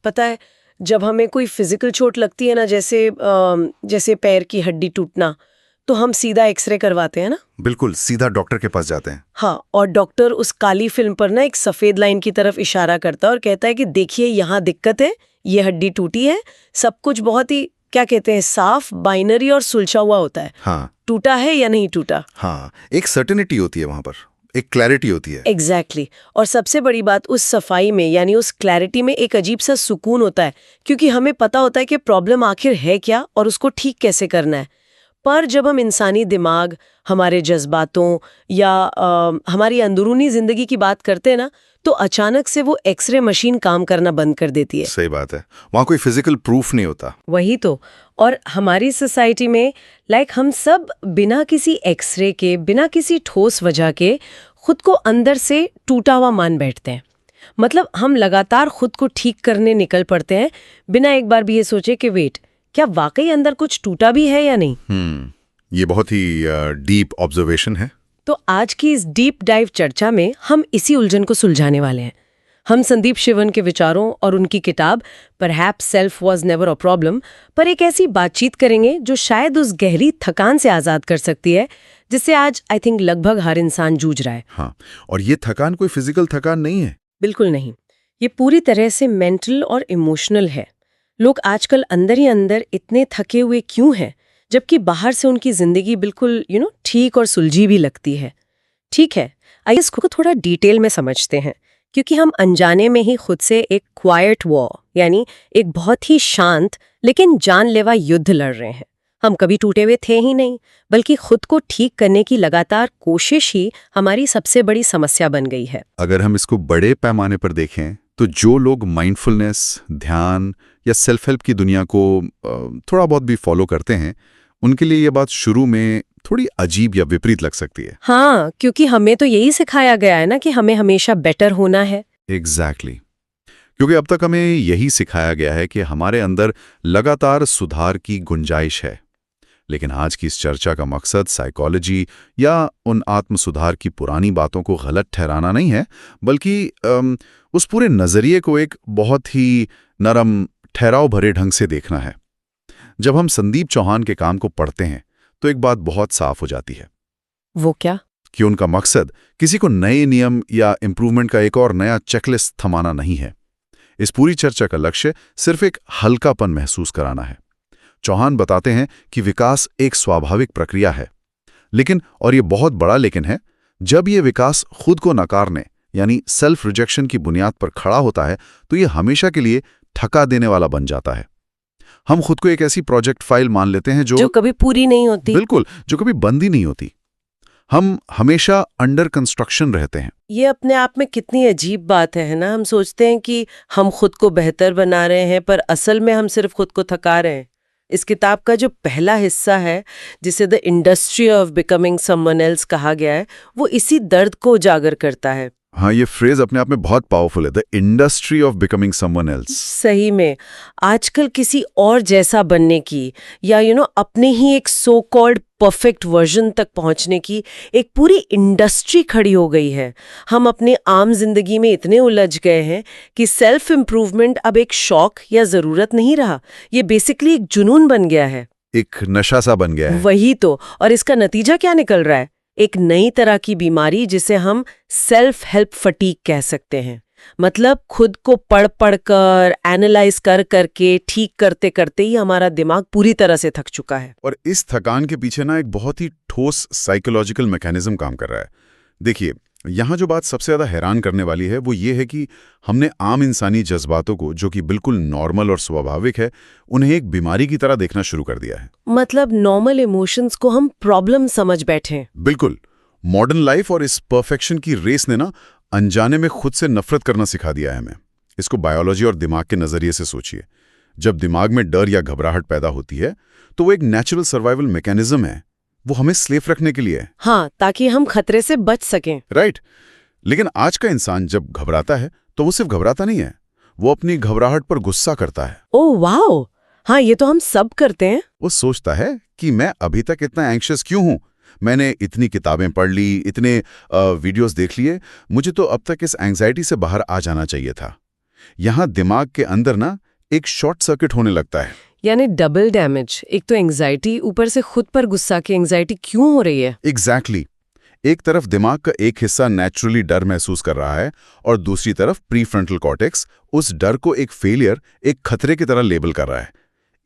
पता है, जब हमें कोई फिजिकल चोट लगती है ना, जैसे पैर की हड्डी टूटना, तो हम सीधा एक्सरे करवाते हैं ना। बिल्कुल, सीधा डॉक्टर के पास जाते हैं। हाँ, और डॉक्टर उस काली फिल्म पर ना एक सफेद लाइन की तरफ इशारा करता है और कहता है कि देखिए यहाँ दिक्कत है, ये हड्डी टूटी है। सब कुछ बहुत ही, क्या कहते हैं, साफ, बाइनरी और सुलझा हुआ होता है। हाँ, टूटा है या नहीं टूटा। हाँ, एक सर्टेनिटी होती है वहां पर, एक क्लैरिटी होती है। एग्जैक्टली। और सबसे बड़ी बात, उस सफाई में यानी उस क्लैरिटी में एक अजीब सा सुकून होता है, क्योंकि हमें पता होता है कि प्रॉब्लम आखिर है क्या और उसको ठीक कैसे करना है। पर जब हम इंसानी दिमाग, हमारे जज्बातों या हमारी अंदरूनी जिंदगी की बात करते हैं ना, तो अचानक से वो एक्सरे मशीन काम करना बंद कर देती है। सही बात है, वहां कोई फिजिकल प्रूफ नहीं होता। वही तो। और हमारी सोसाइटी में हम सब बिना किसी एक्सरे के, बिना किसी ठोस वजह के खुद को अंदर से टूटा हुआ मान बैठते हैं। मतलब हम लगातार खुद को ठीक करने निकल पड़ते हैं, बिना एक बार भी ये सोचे कि वेट, क्या वाकई अंदर कुछ टूटा भी है या नहीं। ये बहुत ही डीप ऑब्जर्वेशन है। तो आज की इस डीप डाइव चर्चा में हम इसी उलझन को सुलझाने वाले हैं। हम संदीप शिवन के विचारों और उनकी किताब perhaps self was never a problem पर एक ऐसी बातचीत करेंगे जो शायद उस गहरी थकान से आजाद कर सकती है जिससे आज आई थिंक लगभग हर इंसान जूझ रहा है। हाँ, और ये थकान कोई फिजिकल थकान नहीं है। बिल्कुल नहीं, ये पूरी तरह से मेंटल और इमोशनल है। लोग आजकल अंदर ही अंदर इतने थके हुए क्यों हैं, जबकि बाहर से उनकी जिंदगी बिल्कुल ठीक और सुलझी भी लगती है। ठीक है, आइए इसको थोड़ा डिटेल में समझते हैं, क्योंकि हम अनजाने में ही खुद से एक क्वाइट वॉर, यानी एक बहुत ही शांत लेकिन जानलेवा युद्ध लड़ रहे हैं। हम कभी टूटे हुए थे ही नहीं, बल्कि खुद को ठीक करने की लगातार कोशिश ही हमारी सबसे बड़ी समस्या बन गई है। अगर हम इसको बड़े पैमाने पर देखें तो जो लोग माइंडफुलनेस, ध्यान या सेल्फ हेल्प की दुनिया को थोड़ा बहुत भी फॉलो करते हैं, उनके लिए ये बात शुरू में थोड़ी अजीब या विपरीत लग सकती है। हाँ, क्योंकि हमें तो यही सिखाया गया है ना कि हमें हमेशा बेटर होना है। एग्जैक्टली। क्योंकि अब तक हमें यही सिखाया गया है कि हमारे अंदर लगातार सुधार की गुंजाइश है। लेकिन आज की इस चर्चा का मकसद साइकोलॉजी या उन आत्म सुधार की पुरानी बातों को गलत ठहराना नहीं है, बल्कि उस पूरे नजरिए को एक बहुत ही नरम, ठहराव भरे ढंग से देखना है। जब हम संदीप चौहान के काम को पढ़ते हैं तो एक बात बहुत साफ हो जाती है। वो क्या? कि उनका मकसद किसी को नए नियम या इंप्रूवमेंट का एक और नया चेकलिस्ट थमाना नहीं है। इस पूरी चर्चा का लक्ष्य सिर्फ एक हल्कापन महसूस कराना है। चौहान बताते हैं कि विकास एक स्वाभाविक प्रक्रिया है, लेकिन, और ये बहुत बड़ा लेकिन है, जब ये विकास खुद को नकारने यानी सेल्फ रिजेक्शन की बुनियाद पर खड़ा होता है तो ये हमेशा के लिए थका देने वाला बन जाता है। हम खुद को एक ऐसी प्रोजेक्ट फाइल मान लेते हैं जो कभी पूरी नहीं होती। बिल्कुल, जो कभी बंद ही नहीं होती। हम हमेशा अंडर कंस्ट्रक्शन रहते हैं। ये अपने आप में कितनी अजीब बात है ना। हम सोचते हैं कि हम खुद को बेहतर बना रहे हैं, पर असल में हम सिर्फ खुद को थका रहे हैं। इस किताब का जो पहला हिस्सा है, जिसे the industry of becoming someone else कहा गया है, वो इसी दर्द को उजागर करता है। हाँ, ये फ्रेज अपने आप में बहुत पावरफुल है, the industry of becoming someone else. सही में आजकल किसी और जैसा बनने की या अपने ही एक सो कॉल्ड परफेक्ट वर्जन तक पहुंचने की एक पूरी इंडस्ट्री खड़ी हो गई है। हम अपने आम जिंदगी में इतने उलझ गए हैं कि सेल्फ इम्प्रूवमेंट अब एक शौक या जरूरत नहीं रहा, ये बेसिकली एक जुनून बन गया है, एक नशा सा बन गया है। वही तो। और इसका नतीजा क्या निकल रहा है? एक नई तरह की बीमारी जिसे हम सेल्फ हेल्प फटीग कह सकते हैं। मतलब खुद को पढ़ कर, एनालाइज करके ठीक करते करते ही हमारा दिमाग पूरी तरह से थक चुका है। और इस थकान के पीछे ना एक बहुत ही ठोस साइकोलॉजिकल मैकेनिज्म काम कर रहा है। देखिए, यहाँ जो बात सबसे ज्यादा हैरान करने वाली है वो ये है कि हमने आम इंसानी जज्बातों को, जो कि बिल्कुल नॉर्मल और स्वाभाविक है, उन्हें एक बीमारी की तरह देखना शुरू कर दिया है। मतलब नॉर्मल इमोशंस को हम प्रॉब्लम समझ बैठे हैं। बिल्कुल। मॉडर्न लाइफ और इस परफेक्शन की रेस ने ना अनजाने में खुद से नफरत करना सिखा दिया है हमें। इसको बायोलॉजी और दिमाग के नजरिए से सोचिए। जब दिमाग में डर या घबराहट पैदा होती है तो वो एक नेचुरल सर्वाइवल मैकेनिज्म है। वो हमें सेफ रखने के लिए है। हाँ, ताकि हम खतरे से बच सकें। राइट। लेकिन आज का इंसान जब घबराता है तो वो सिर्फ घबराता नहीं है, वो अपनी घबराहट पर गुस्सा करता है। ओह वाओ, हाँ, ये तो हम सब करते हैं। वो सोचता है कि मैं अभी तक इतना एंग्शियस क्यों हूं, मैंने इतनी किताबें पढ़ ली, इतने वीडियोस देख लिए, मुझे तो अब तक इस एंग्जाइटी से बाहर आ जाना चाहिए था। यहाँ दिमाग के अंदर ना एक शॉर्ट सर्किट होने लगता है। यानी डबल डैमेज, एक तो एंग्जाइटी, ऊपर से खुद पर गुस्सा की एंग्जाइटी क्यों हो रही है? एग्जैक्टली एक तरफ दिमाग का एक हिस्सा नेचुरली डर महसूस कर रहा है और दूसरी तरफ प्रीफ्रंटल कॉर्टेक्स उस डर को एक फेलियर, एक खतरे की तरह लेबल कर रहा है।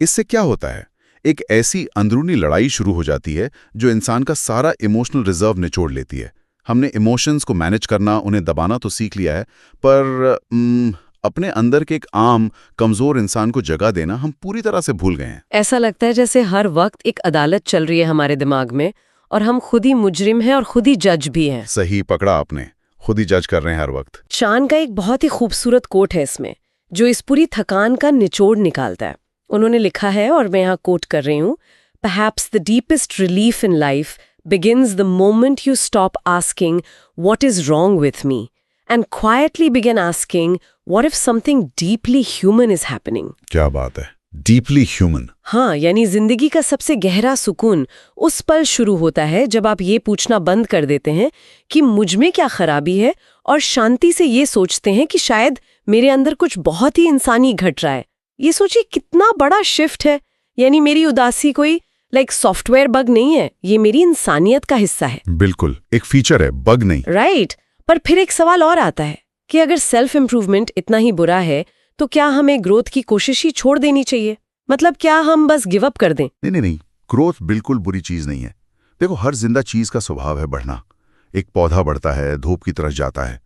इससे क्या होता है? एक ऐसी अंदरूनी लड़ाई शुरू हो जाती है जो इंसान का सारा इमोशनल रिजर्व निचोड़ लेती है। हमने इमोशंस को मैनेज करना, उन्हें दबाना तो सीख लिया है, पर अपने अंदर के एक आम कमजोर इंसान को जगह देना हम पूरी तरह से भूल गए हैं। ऐसा लगता है जैसे हर वक्त एक अदालत चल रही है हमारे दिमाग में और हम खुद ही मुजरिम हैं और खुद ही जज भी हैं। सही पकड़ा आपने, खुद ही जज कर रहे हैं हर वक्त। चान का एक बहुत ही खूबसूरत कोट है इसमें, जो इस पूरी थकान का निचोड़ निकालता है। उन्होंने लिखा है, और मैं यहाँ कोट कर रही हूँ, Perhaps the deepest relief in life begins the moment you stop asking what is wrong with me and quietly begin asking what if something deeply human is happening. क्या बात है, डीपली ह्यूमन। हाँ, यानी जिंदगी का सबसे गहरा सुकून उस पल शुरू होता है जब आप ये पूछना बंद कर देते हैं कि मुझ में क्या खराबी है, और शांति से ये सोचते हैं कि शायद मेरे अंदर कुछ बहुत ही इंसानी घट रहा है। ये सोचिए कितना बड़ा शिफ्ट है। यानी मेरी उदासी कोई सॉफ्टवेयर बग नहीं है, ये मेरी इंसानियत का हिस्सा है। बिल्कुल, एक फीचर है, बग नहीं। राइट। पर फिर एक सवाल और आता है कि अगर सेल्फ इम्प्रूवमेंट इतना ही बुरा है तो क्या हमें ग्रोथ की कोशिश ही छोड़ देनी चाहिए? मतलब क्या हम बस गिव अप कर दें? नहीं, ग्रोथ बिल्कुल बुरी चीज नहीं है। देखो, हर जिंदा चीज का स्वभाव है बढ़ना। एक पौधा बढ़ता है, धूप की तरफ जाता है,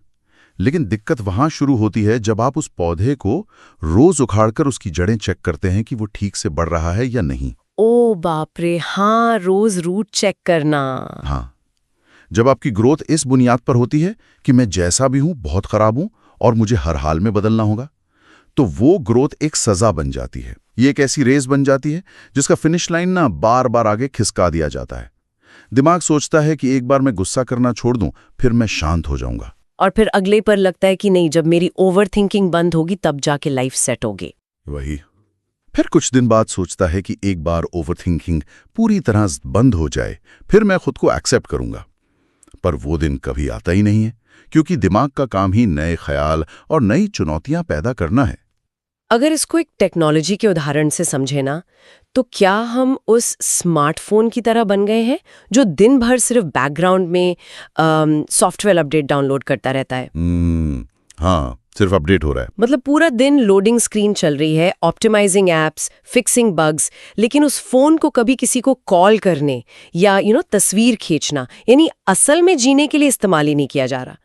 लेकिन दिक्कत वहां शुरू होती है जब आप उस पौधे को रोज उखाड़कर उसकी जड़ें चेक करते हैं कि वो ठीक से बढ़ रहा है या नहीं। ओ बाप रे, हाँ, रोज रूट चेक करना। हाँ, जब आपकी ग्रोथ इस बुनियाद पर होती है कि मैं जैसा भी हूं बहुत खराब हूं और मुझे हर हाल में बदलना होगा, तो वो ग्रोथ एक सजा बन जाती है। ये एक ऐसी रेस बन जाती है जिसका फिनिश लाइन ना बार बार आगे खिसका दिया जाता है। दिमाग सोचता है कि एक बार मैं गुस्सा करना छोड़ दूं, फिर मैं शांत हो जाऊंगा, और फिर अगले पर लगता है कि नहीं, जब मेरी ओवर थिंकिंग बंद होगी तब जाके लाइफ सेट होगी। वही। फिर कुछ दिन बाद सोचता है कि एक बार ओवरथिंकिंग पूरी तरह बंद हो जाए, फिर मैं खुद को एक्सेप्ट करूंगा। पर वो दिन कभी आता ही नहीं है, क्योंकि दिमाग का काम ही नए ख्याल और नई चुनौतियां पैदा करना है। अगर इसको एक टेक्नोलॉजी के उदाहरण से समझे ना, तो क्या हम उस स्मार्टफोन की तरह बन गए हैं जो दिन भर सिर्फ बैकग्राउंड में सॉफ्टवेयर अपडेट डाउनलोड करता रहता है? हाँ, सिर्फ अपडेट हो रहा है। मतलब पूरा दिन लोडिंग स्क्रीन चल रही है, ऑप्टिमाइजिंग एप्स, फिक्सिंग बग्स, लेकिन उस फोन को कभी किसी को कॉल करने या तस्वीर खींचना, यानी असल में जीने के लिए इस्तेमाल ही नहीं किया जा रहा।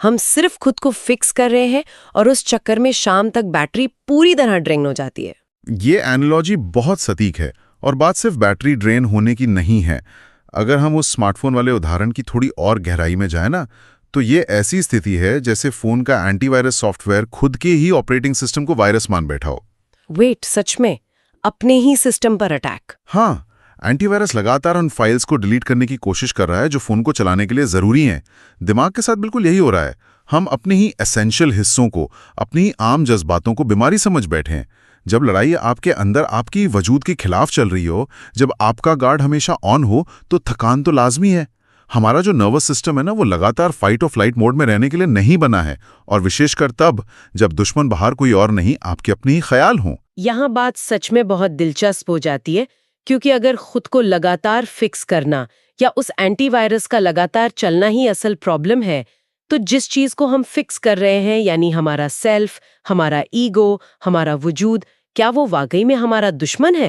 हम सिर्फ खुद को फिक्स कर रहे हैं और उस चक्कर में शाम तक बैटरी पूरी तरह ड्रेन हो जाती है। ये एनालॉजी बहुत सटीक है, और बात सिर्फ बैटरी ड्रेन होने की नहीं है। अगर हम उस स्मार्टफोन वाले उदाहरण की थोड़ी और गहराई में जाए ना, तो ये ऐसी स्थिति है जैसे फोन का एंटीवायरस सॉफ्टवेयर खुद के ही ऑपरेटिंग सिस्टम को वायरस मान बैठा हो। वेट, सच में? अपने ही सिस्टम पर अटैक? हाँ, एंटीवायरस लगातार उन फाइल्स को डिलीट करने की कोशिश कर रहा है जो फोन को चलाने के लिए जरूरी हैं। दिमाग के साथ बिल्कुल यही हो रहा है। हम अपने ही एसेंशियल हिस्सों को, अपनी ही आम जज्बातों को बीमारी समझ बैठे हैं। जब लड़ाई आपके अंदर आपकी वजूद के खिलाफ चल रही हो, जब आपका गार्ड हमेशा ऑन हो, तो थकान तो लाजमी है। हमारा जो नर्वस सिस्टम है ना, वो लगातार फाइट और फ्लाइट मोड में रहने के लिए नहीं बना है, और विशेषकर तब जब दुश्मन बाहर कोई और नहीं, आपके अपने ही ख्याल हों। यहाँ बात सच में बहुत दिलचस्प हो जाती है, क्योंकि अगर खुद को लगातार फिक्स करना या उस एंटीवायरस का लगातार चलना ही असल प्रॉब्लम है, तो जिस चीज को हम फिक्स कर रहे हैं, यानी हमारा सेल्फ, हमारा ईगो, हमारा वजूद, क्या वो वाकई में हमारा दुश्मन है?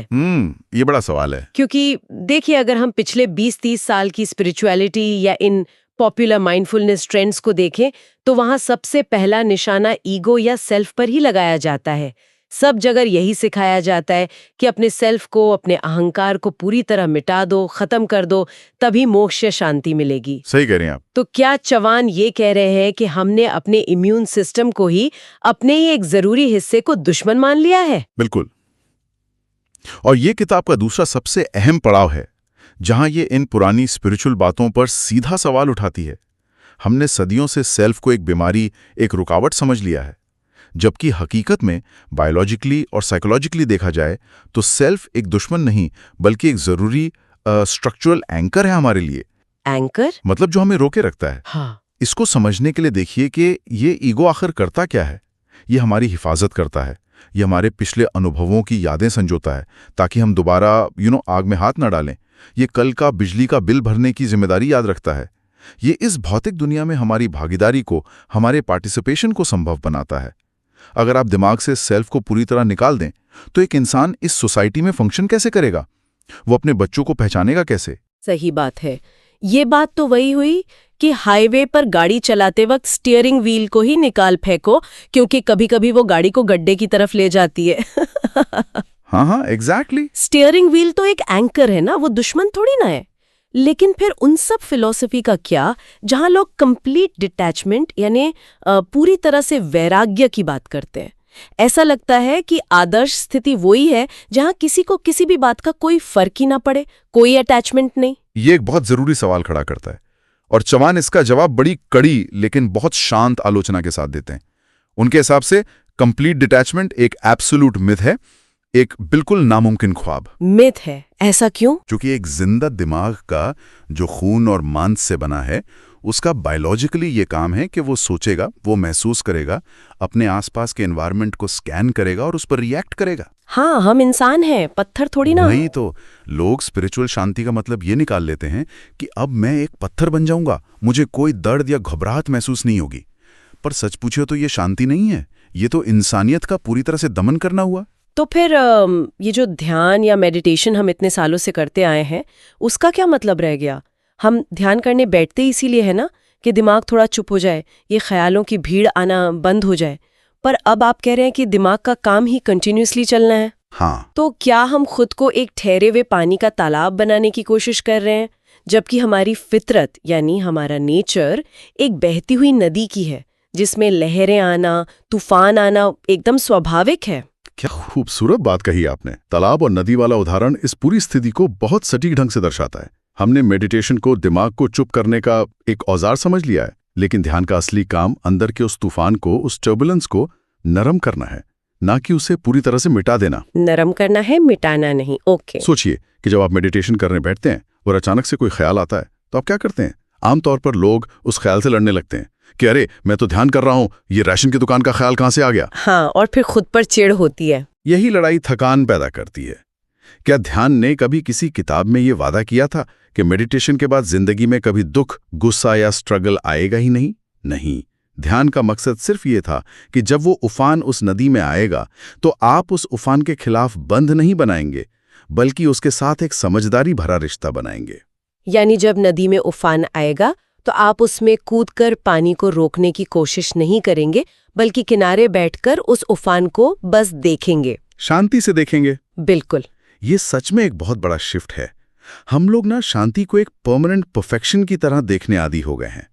ये बड़ा सवाल है। क्योंकि देखिए, अगर हम पिछले 20-30 साल की स्पिरिचुअलिटी या इन पॉपुलर माइंडफुलनेस ट्रेंड्स को देखें, तो वहां सबसे पहला निशाना ईगो या सेल्फ पर ही लगाया जाता है। सब जगह यही सिखाया जाता है कि अपने सेल्फ को, अपने अहंकार को पूरी तरह मिटा दो, खत्म कर दो, तभी मोक्ष या शांति मिलेगी। सही कह रहे हैं आप। तो क्या चवान ये कह रहे हैं कि हमने अपने इम्यून सिस्टम को ही अपने ही एक जरूरी हिस्से को दुश्मन मान लिया है? बिल्कुल। और ये किताब का दूसरा सबसे अहम पड़ाव है, जहां ये इन पुरानी स्पिरिचुअल बातों पर सीधा सवाल उठाती है। हमने सदियों से सेल्फ को एक बीमारी, एक रुकावट समझ लिया है, जबकि हकीकत में बायोलॉजिकली और साइकोलॉजिकली देखा जाए तो सेल्फ एक दुश्मन नहीं, बल्कि एक जरूरी स्ट्रक्चरल एंकर है हमारे लिए। एंकर मतलब जो हमें रोके रखता है। हाँ। इसको समझने के लिए देखिए कि ये ईगो आखिर करता क्या है। ये हमारी हिफाजत करता है, ये हमारे पिछले अनुभवों की यादें संजोता है ताकि हम दोबारा आग में हाथ न डालें। ये कल का बिजली का बिल भरने की जिम्मेदारी याद रखता है। ये इस भौतिक दुनिया में हमारी भागीदारी को, हमारे पार्टिसिपेशन को संभव बनाता है। अगर आप दिमाग से सेल्फ को पूरी तरह निकाल दें तो एक इंसान इस सोसाइटी में फंक्शन कैसे करेगा? वो अपने बच्चों को पहचानेगा कैसे? सही बात है। ये बात तो वही हुई कि हाईवे पर गाड़ी चलाते वक्त स्टीयरिंग व्हील को ही निकाल फेंको, क्योंकि कभी-कभी वो गाड़ी को गड्ढे की तरफ ले जाती है। हाँ, एग्जैक्टली। स्टीयरिंग व्हील तो एक एंकर है ना, वो दुश्मन थोड़ी ना है। लेकिन फिर उन सब फिलॉसफी का क्या जहां लोग कंप्लीट डिटैचमेंट यानी पूरी तरह से वैराग्य की बात करते हैं। ऐसा लगता है कि आदर्श स्थिति वही है जहां किसी को किसी भी बात का कोई फर्क ही ना पड़े, कोई अटैचमेंट नहीं। ये एक बहुत जरूरी सवाल खड़ा करता है और चौहान इसका जवाब बड़ी कड़ी लेकिन बहुत शांत आलोचना के साथ देते हैं। उनके हिसाब से कंप्लीट डिटैचमेंट एक एब्सोल्यूट मिथ है, एक बिल्कुल नामुमकिन ख्वाब। मिथ है? ऐसा क्यों? क्योंकि एक जिंदा दिमाग का जो खून और मांस से बना है, उसका बायोलॉजिकली ये काम है कि वो सोचेगा, वो महसूस करेगा, अपने आसपास के एनवायरनमेंट को स्कैन करेगा और उस पर रिएक्ट करेगा। हाँ, हम इंसान हैं, पत्थर थोड़ी ना। नहीं तो लोग स्पिरिचुअल शांति का मतलब ये निकाल लेते हैं कि अब मैं एक पत्थर बन जाऊंगा, मुझे कोई दर्द या घबराहट महसूस नहीं होगी। पर सच पूछो तो ये शांति नहीं है, ये तो इंसानियत का पूरी तरह से दमन करना हुआ। तो फिर ये जो ध्यान या मेडिटेशन हम इतने सालों से करते आए हैं, उसका क्या मतलब रह गया? हम ध्यान करने बैठते इसीलिए है ना कि दिमाग थोड़ा चुप हो जाए, ये ख्यालों की भीड़ आना बंद हो जाए। पर अब आप कह रहे हैं कि दिमाग का काम ही कंटिन्यूअसली चलना है। हाँ। तो क्या हम खुद को एक ठहरे हुए पानी का तालाब बनाने की कोशिश कर रहे हैं, जबकि हमारी फितरत यानी हमारा नेचर एक बहती हुई नदी की है, जिसमें लहरें आना, तूफान आना एकदम स्वाभाविक है? क्या खूबसूरत बात कही आपने। तालाब और नदी वाला उदाहरण इस पूरी स्थिति को बहुत सटीक ढंग से दर्शाता है। हमने मेडिटेशन को दिमाग को चुप करने का एक औजार समझ लिया है, लेकिन ध्यान का असली काम अंदर के उस तूफान को, उस टर्बुलेंस को नरम करना है, ना कि उसे पूरी तरह से मिटा देना। नरम करना है, मिटाना नहीं। ओके। सोचिए कि जब आप मेडिटेशन करने बैठते हैं और अचानक से कोई ख्याल आता है तो आप क्या करते हैं? आमतौर पर लोग उस ख्याल से लड़ने लगते हैं कि अरे मैं तो ध्यान कर रहा हूं, ये राशन की दुकान का ख्याल कहां से आ गया। हाँ, और फिर खुद पर चिढ़ होती है। यही लड़ाई थकान पैदा करती है। क्या ध्यान ने कभी किसी किताब में ये वादा किया था कि मेडिटेशन के बाद जिंदगी में कभी दुख, गुस्सा या स्ट्रगल आएगा ही नहीं? नहीं। ध्यान का मकसद सिर्फ ये था कि जब वो उफान उस नदी में आएगा तो आप उस उफान के खिलाफ बंध नहीं बनाएंगे, बल्कि उसके साथ एक समझदारी भरा रिश्ता बनाएंगे। यानी जब नदी में उफान आएगा तो आप उसमें कूदकर पानी को रोकने की कोशिश नहीं करेंगे, बल्कि किनारे बैठकर उस उफान को बस देखेंगे, शांति से देखेंगे। बिल्कुल। ये सच में एक बहुत बड़ा शिफ्ट है। हम लोग ना शांति को एक परमानेंट परफेक्शन की तरह देखने आदी हो गए हैं।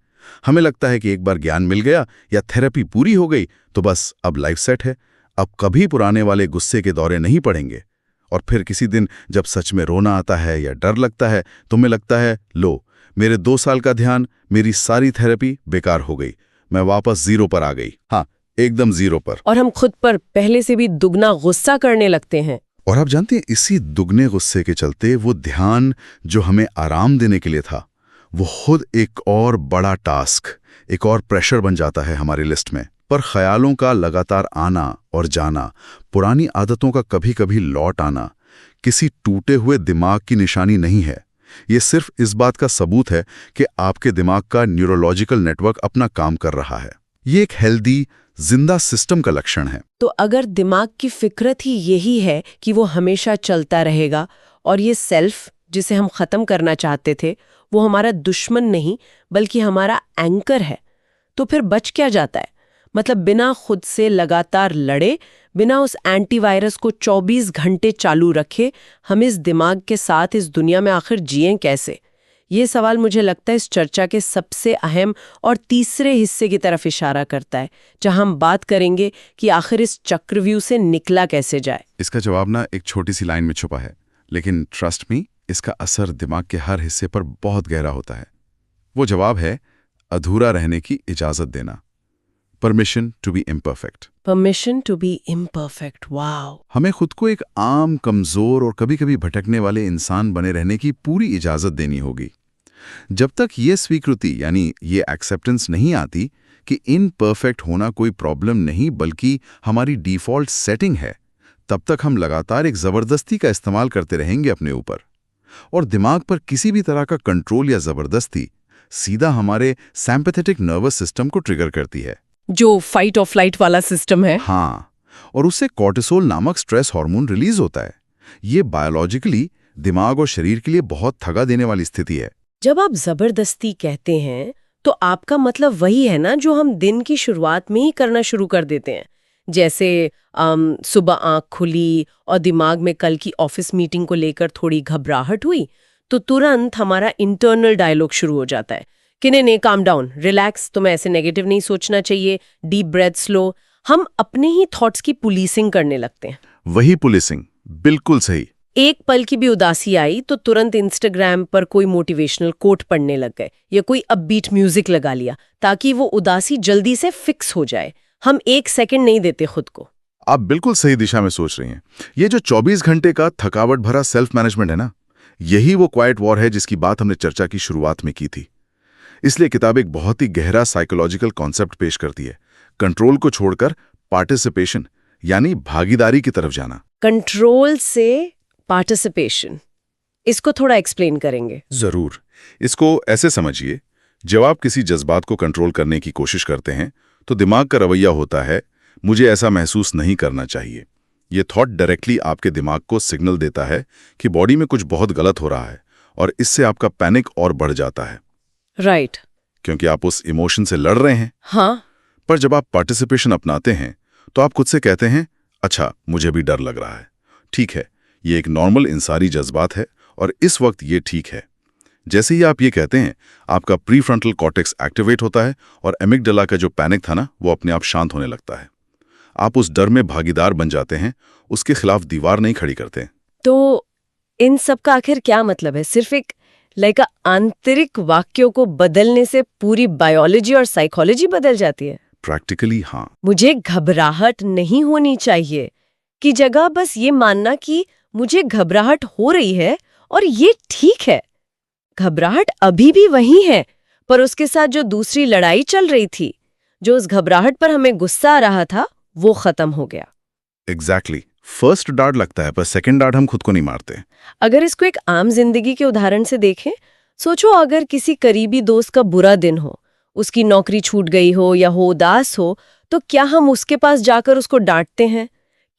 हमें लगता है कि एक बार ज्ञान मिल गया या थेरेपी पूरी हो गई तो बस अब लाइफ सेट है, अब कभी पुराने वाले गुस्से के दौरे नहीं पड़ेंगे। और फिर किसी दिन जब सच में रोना आता है या डर लगता है तो हमें लगता है लो, मेरे 2 साल का ध्यान, मेरी सारी थेरेपी बेकार हो गई, मैं वापस जीरो पर आ गई। हाँ, एकदम जीरो पर। और हम खुद पर पहले से भी दुगना गुस्सा करने लगते हैं। और आप जानते हैं, इसी दुगने गुस्से के चलते वो ध्यान जो हमें आराम देने के लिए था, वो खुद एक और बड़ा टास्क, एक और प्रेशर बन जाता है हमारी लिस्ट में। पर ख्यालों का लगातार आना और जाना, पुरानी आदतों का कभी कभी लौट आना, किसी टूटे हुए दिमाग की निशानी नहीं है। ये सिर्फ इस बात का सबूत है कि आपके दिमाग का न्यूरोलॉजिकल नेटवर्क अपना काम कर रहा है। ये एक हेल्दी, जिंदा सिस्टम का लक्षण है। तो अगर दिमाग की फिक्रत ही यही है कि वो हमेशा चलता रहेगा और ये सेल्फ जिसे हम खत्म करना चाहते थे वो हमारा दुश्मन नहीं बल्कि हमारा एंकर है, तो फिर बच क्या जाता है? मतलब बिना खुद से लगातार लड़े, बिना उस एंटीवायरस को 24 घंटे चालू रखे, हम इस दिमाग के साथ इस दुनिया में आखिर जिएं कैसे? ये सवाल मुझे लगता है इस चर्चा के सबसे अहम और तीसरे हिस्से की तरफ इशारा करता है, जहां हम बात करेंगे कि आखिर इस चक्रव्यूह से निकला कैसे जाए। इसका जवाब ना एक छोटी सी लाइन में छुपा है, लेकिन ट्रस्ट मी, इसका असर दिमाग के हर हिस्से पर बहुत गहरा होता है। वो जवाब है अधूरा रहने की इजाजत देना। Permission to be imperfect. Permission to be imperfect. Wow. हमें खुद को एक आम, कमजोर और कभी कभी भटकने वाले इंसान बने रहने की पूरी इजाजत देनी होगी। जब तक ये स्वीकृति यानी ये एक्सेप्टेंस नहीं आती कि इनपरफेक्ट होना कोई प्रॉब्लम नहीं बल्कि हमारी डिफ़ॉल्ट सेटिंग है, तब तक हम लगातार एक ज़बरदस्ती का इस्तेमाल करते रहेंगे अपने ऊपर। और दिमाग पर किसी भी तरह का कंट्रोल या ज़बरदस्ती सीधा हमारे सिंपैथेटिक नर्वस सिस्टम को ट्रिगर करती है। जो फाइट और फ्लाइट वाला सिस्टम है। हाँ, और उससे कॉर्टिसोल नामक स्ट्रेस हार्मोन रिलीज होता है। ये बायोलॉजिकली दिमाग और शरीर के लिए बहुत थका देने वाली स्थिति है। जब आप जबरदस्ती कहते हैं तो आपका मतलब वही है ना जो हम दिन की शुरुआत में ही करना शुरू कर देते हैं। जैसे सुबह आंख खुली और दिमाग में कल की ऑफिस मीटिंग को लेकर थोड़ी घबराहट हुई तो तुरंत हमारा इंटरनल डायलॉग शुरू हो जाता है कि नहीं, काम डाउन, रिलैक्स, तुम्हें ऐसे नेगेटिव नहीं सोचना चाहिए, डीप ब्रेथ्स लो। हम अपने ही थॉट्स की पुलिसिंग करने लगते हैं। वही पुलिसिंग, बिल्कुल सही। एक पल की भी उदासी आई तो तुरंत इंस्टाग्राम पर कोई मोटिवेशनल कोट पढ़ने लग गए या कोई अपबीट म्यूजिक लगा लिया ताकि वो उदासी जल्दी से फिक्स हो जाए। हम एक सेकंड नहीं देते खुद को। आप बिल्कुल सही दिशा में सोच रही हैं। ये जो 24 घंटे का थकावट भरा सेल्फ मैनेजमेंट है ना, यही वो क्वाइट वॉर है जिसकी बात हमने चर्चा की शुरुआत में की थी। इसलिए किताब एक बहुत ही गहरा साइकोलॉजिकल कॉन्सेप्ट पेश करती है, कंट्रोल को छोड़कर पार्टिसिपेशन यानी भागीदारी की तरफ जाना। कंट्रोल से पार्टिसिपेशन, इसको थोड़ा एक्सप्लेन करेंगे? जरूर। इसको ऐसे समझिए, जब आप किसी जज्बात को कंट्रोल करने की कोशिश करते हैं तो दिमाग का रवैया होता है, मुझे ऐसा महसूस नहीं करना चाहिए। ये थॉट डायरेक्टली आपके दिमाग को सिग्नल देता है कि बॉडी में कुछ बहुत गलत हो रहा है और इससे आपका पैनिक और बढ़ जाता है। राइट। क्योंकि आप उस इमोशन से लड़ रहे हैं। हाँ। पर जब आप पार्टिसिपेशन अपनाते हैं तो आप खुद से कहते हैं, अच्छा मुझे भी डर लग रहा है, ठीक है, ये एक नॉर्मल इंसानी जज्बात है और इस वक्त ये ठीक है। जैसे ही आप ये कहते हैं, आपका प्रीफ्रंटल कॉर्टेक्स एक्टिवेट होता है और एमिगडाला का जो पैनिक था ना, वो अपने आप शांत होने लगता है। आप उस डर में भागीदार बन जाते हैं, उसके खिलाफ दीवार नहीं खड़ी करते। तो इन सब का आखिर क्या मतलब है? सिर्फ एक आंतरिक वाक्यों को बदलने से पूरी बायोलॉजी और साइकोलॉजी बदल जाती है? प्रैक्टिकली हाँ। मुझे घबराहट नहीं होनी चाहिए की जगह बस ये मानना कि मुझे घबराहट हो रही है और ये ठीक है। घबराहट अभी भी वही है, पर उसके साथ जो दूसरी लड़ाई चल रही थी, जो उस घबराहट पर हमें गुस्सा आ रहा था, वो खत्म हो गया। एग्जैक्टली। फर्स्ट डार्ट लगता है पर सेकंड डार्ट हम खुद को नहीं मारते। अगर इसको एक आम जिंदगी के उदाहरण से देखें, सोचो अगर किसी करीबी दोस्त का बुरा दिन हो, उसकी नौकरी छूट गई हो या वो उदास हो, तो क्या हम उसके पास जाकर उसको डांटते हैं?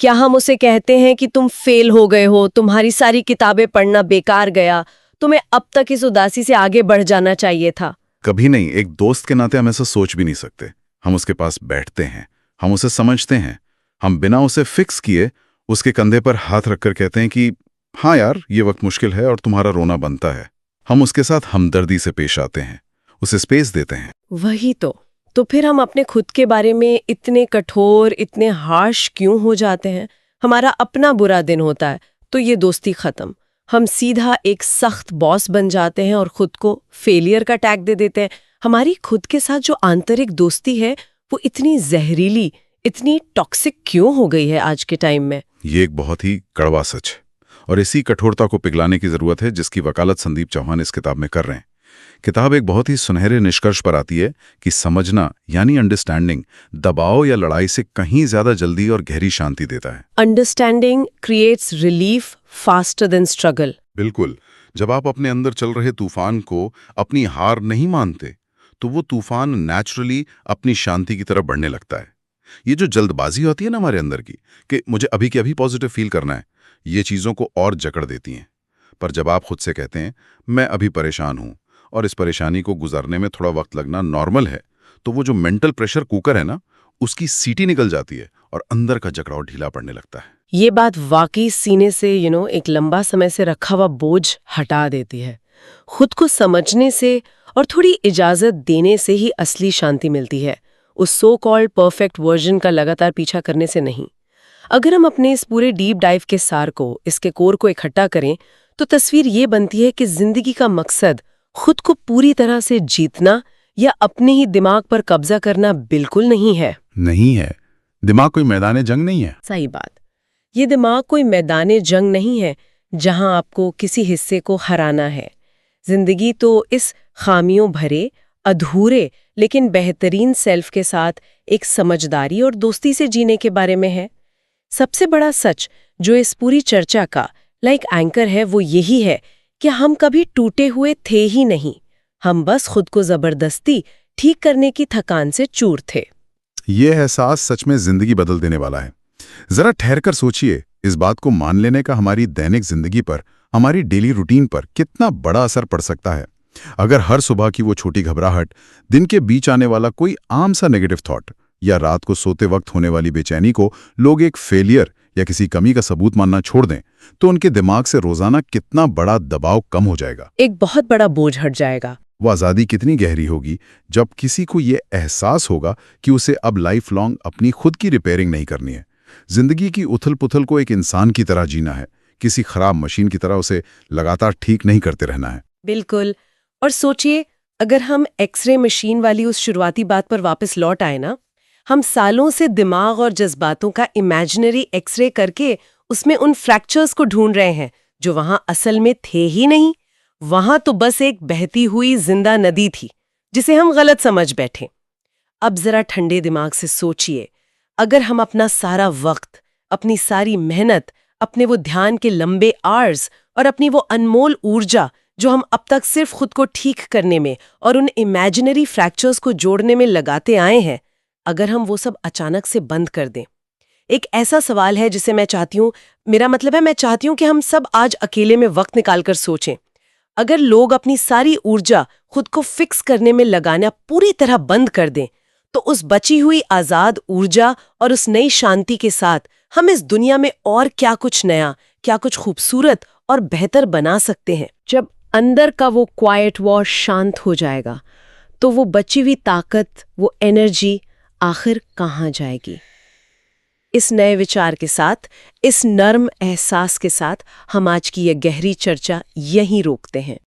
क्या हम उसे कहते हैं कि तुम फेल हो गए हो, तुम्हारी सारी किताबें पढ़ना बेकार गया, तुम्हें अब तक इस उदासी से आगे बढ़ जाना चाहिए था? कभी नहीं। एक दोस्त के नाते हम ऐसा सोच भी नहीं सकते। हम उसके पास बैठते हैं, हम उसे समझते हैं, हम बिना उसे फिक्स किए उसके कंधे पर हाथ रखकर कहते हैं कि हाँ यार, ये वक्त मुश्किल है और तुम्हारा रोना बनता है। हम उसके साथ हमदर्दी से पेश आते हैं, उसे स्पेस देते हैं। वही तो फिर हम अपने खुद के बारे में इतने कठोर, इतने हार्श क्यों हो जाते हैं? हमारा अपना बुरा दिन होता है तो ये दोस्ती खत्म। हम सीधा एक सख्त बॉस बन जाते हैं और खुद को फेलियर का टैग दे देते हैं। हमारी खुद के साथ जो आंतरिक दोस्ती है वो इतनी जहरीली, इतनी टॉक्सिक क्यों हो गई है आज के टाइम में? ये एक बहुत ही कड़वा सच है और इसी कठोरता को पिघलाने की जरूरत है जिसकी वकालत संदीप चौहान इस किताब में कर रहे हैं। किताब एक बहुत ही सुनहरे निष्कर्ष पर आती है कि समझना यानी अंडरस्टैंडिंग दबाव या लड़ाई से कहीं ज्यादा जल्दी और गहरी शांति देता है। Understanding creates relief faster than struggle. बिल्कुल। जब आप अपने अंदर चल रहे तूफान को अपनी हार नहीं मानते तो वो तूफान नेचुरली अपनी शांति की तरफ बढ़ने लगता है। ये जो जल्दबाजी होती है ना हमारे अंदर की कि मुझे अभी के अभी पॉजिटिव फील करना है, ये चीज़ों को और जकड़ देती हैं। पर जब आप खुद से कहते हैं मैं अभी परेशान हूं और इस परेशानी को गुजारने में थोड़ा वक्त लगना नॉर्मल है, तो वो जो मेंटल प्रेशर कुकर है ना, उसकी सीटी निकल जाती है और अंदर का जकड़ाव ढीला पड़ने लगता है। ये बात वाकई सीने से एक लंबा समय से रखा हुआ बोझ हटा देती है। खुद को समझने से और थोड़ी इजाजत देने से ही असली शांति मिलती है, उस सो कॉल्ड परफेक्ट वर्जन का लगातार पीछा करने से नहीं। अगर हम अपने इस पूरे डीप डाइव के सार को, इसके कोर को इकट्ठा करें तो तस्वीर ये बनती है कि जिंदगी का मकसद खुद को पूरी तरह से जीतना या अपने ही दिमाग पर कब्जा करना बिल्कुल नहीं है। नहीं है। दिमाग कोई मैदान जंग नहीं है। सही बात। ये दिमाग कोई मैदान जंग नहीं है जहां आपको किसी हिस्से को हराना है। जिंदगी तो इस खामियों भरे अधूरे लेकिन बेहतरीन सेल्फ के साथ एक समझदारी और दोस्ती से जीने के बारे में है। सबसे बड़ा सच जो इस पूरी चर्चा का एंकर है वो यही है कि हम कभी टूटे हुए थे ही नहीं, हम बस खुद को जबरदस्ती ठीक करने की थकान से चूर थे। ये एहसास सच में जिंदगी बदल देने वाला है। जरा ठहरकर सोचिए, इस बात को मान लेने का हमारी दैनिक जिंदगी पर, हमारी डेली रूटीन पर कितना बड़ा असर पड़ सकता है। अगर हर सुबह की वो छोटी घबराहट, दिन के बीच आने वाला कोई आम सा नेगेटिव थॉट या रात को सोते वक्त होने वाली बेचैनी को लोग एक फेलियर या किसी कमी का सबूत मानना छोड़ दें, तो उनके दिमाग से रोजाना कितना बड़ा दबाव कम हो जाएगा। एक बहुत बड़ा बोझ हट जाएगा। वो आज़ादी कितनी गहरी होगी जब किसी को ये एहसास होगा कि उसे अब लाइफ लॉन्ग अपनी खुद की रिपेयरिंग नहीं करनी है। जिंदगी की उथल पुथल को एक इंसान की तरह जीना है, किसी खराब मशीन की तरह उसे लगातार ठीक नहीं करते रहना है। बिल्कुल। और सोचिए, अगर हम एक्सरे मशीन वाली उस शुरुआती बात पर वापस लौट आए ना, हम सालों से दिमाग और जज्बातों का इमेजिनरी एक्सरे करके उसमें उन फ्रैक्चर्स को ढूंढ रहे हैं जो वहां असल में थे ही नहीं। वहां तो बस एक बहती हुई जिंदा नदी थी जिसे हम गलत समझ बैठे। अब जरा ठंडे दिमाग से सोचिए, अगर हम अपना सारा वक्त, अपनी सारी मेहनत, अपने वो ध्यान के लंबे आवर्स और अपनी वो अनमोल ऊर्जा जो हम अब तक सिर्फ खुद को ठीक करने में और उन इमेजिनरी फ्रैक्चर्स को जोड़ने में लगाते आए हैं, अगर हम वो सब अचानक से बंद कर दें। एक ऐसा सवाल है जिसे मैं चाहती हूँ कि हम सब आज अकेले में वक्त निकालकर सोचें। अगर लोग अपनी सारी ऊर्जा खुद को फिक्स करने में लगाना पूरी तरह बंद कर दें, तो उस बची हुई आजाद ऊर्जा और उस नई शांति के साथ हम इस दुनिया में और क्या कुछ नया, क्या कुछ खूबसूरत और बेहतर बना सकते हैं। जब अंदर का वो क्वाइट वॉर शांत हो जाएगा, तो वो बची हुई ताकत, वो एनर्जी आखिर कहाँ जाएगी? इस नए विचार के साथ, इस नर्म एहसास के साथ हम आज की ये गहरी चर्चा यहीं रोकते हैं।